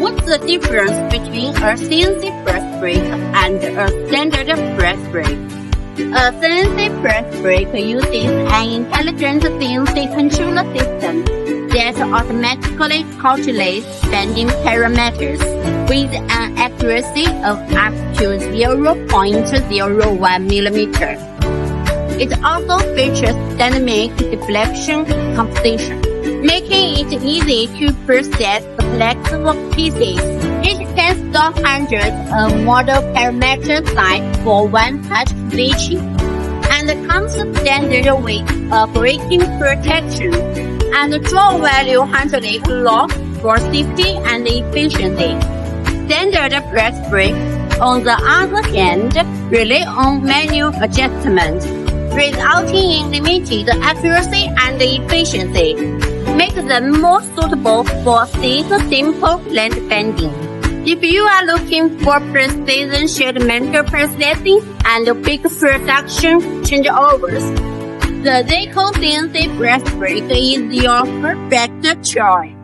What's the difference between a CNC press brake and a standard press brake? A CNC press brake uses an intelligent CNC control system that automatically calculates bending parameters with an accuracy of up to 0.01 millimeter. It also features dynamic deflection composition, making it easy to process complex workpieces. It can store hundreds of model parameter size for one-touch stitching, and comes standard with a braking protection and draw value hydraulic lock for safety and efficiency. Standard press brake, on the other hand, rely on manual adjustment, resulting in limited accuracy and efficiency, make them more suitable for simple land bending. If you are looking for precision shapement processing and big production changeovers, the ZYCO CNC press brake is your perfect choice.